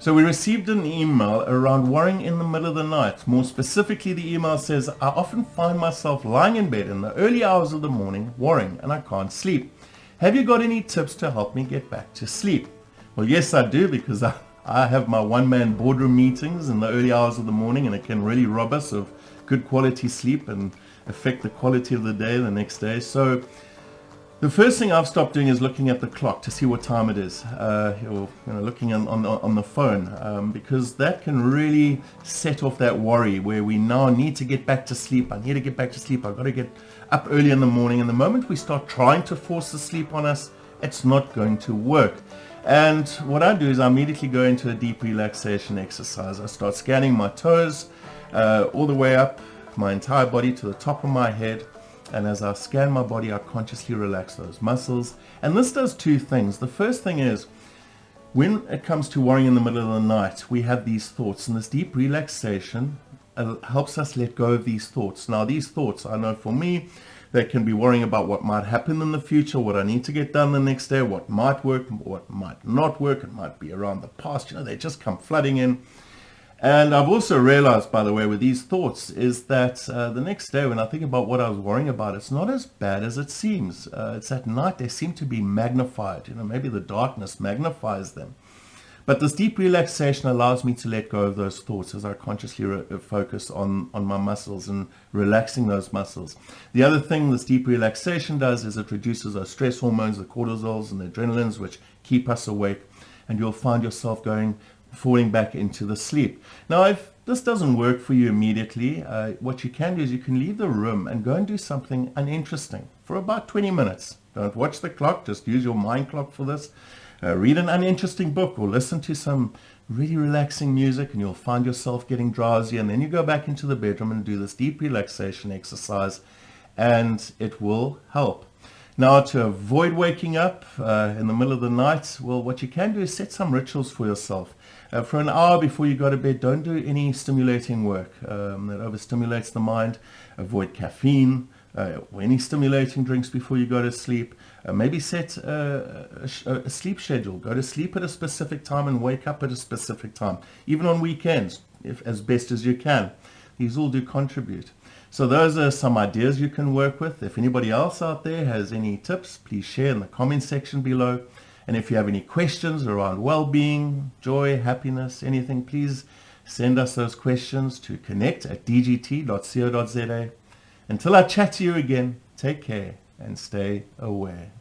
So we received an email around worrying in the middle of the night. More specifically, the email says, I often find myself lying in bed in the early hours of the morning worrying and I can't sleep. Have you got any tips to help me get back to sleep? Well, yes, I do, because I have my one-man boardroom meetings in the early hours of the morning, and it can really rob us of good quality sleep and affect the quality of the day the next day. So the first thing I've stopped doing is looking at the clock to see what time it is, or looking on the phone, because that can really set off that worry where we now need to get back to sleep. I need to get back to sleep. I've got to get up early in the morning. And the moment we start trying to force the sleep on us, it's not going to work. And what I do is I immediately go into a deep relaxation exercise. I start scanning my toes all the way up my entire body to the top of my head. And as I scan my body, I consciously relax those muscles. And this does two things. The first thing is, when it comes to worrying in the middle of the night, we have these thoughts, and this deep relaxation helps us let go of these thoughts. Now, these thoughts, I know for me, they can be worrying about what might happen in the future, what I need to get done the next day, what might work, what might not work. It might be around the past. They just come flooding in. And I've also realized, by the way, with these thoughts, is that the next day when I think about what I was worrying about, it's not as bad as it seems. It's at night they seem to be magnified. Maybe the darkness magnifies them. But this deep relaxation allows me to let go of those thoughts as I consciously focus on my muscles and relaxing those muscles. The other thing this deep relaxation does is it reduces those stress hormones, the cortisols and the adrenalines, which keep us awake. And you'll find yourself falling back into the sleep. Now, if this doesn't work for you immediately, what you can do is you can leave the room and go and do something uninteresting for about 20 minutes. Don't watch the clock, just use your mind clock for this. Read an uninteresting book or listen to some really relaxing music, and you'll find yourself getting drowsy, and then you go back into the bedroom and do this deep relaxation exercise, and it will help. Now, to avoid waking up in the middle of the night, well, what you can do is set some rituals for yourself. For an hour before you go to bed, don't do any stimulating work that overstimulates the mind. Avoid caffeine or any stimulating drinks before you go to sleep. Maybe set a sleep schedule. Go to sleep at a specific time and wake up at a specific time, even on weekends, as best as you can. These all do contribute. So those are some ideas you can work with. If anybody else out there has any tips, please share in the comment section below. And if you have any questions around well-being, joy, happiness, anything, please send us those questions to connect@dgt.co.za. Until I chat to you again, take care and stay aware.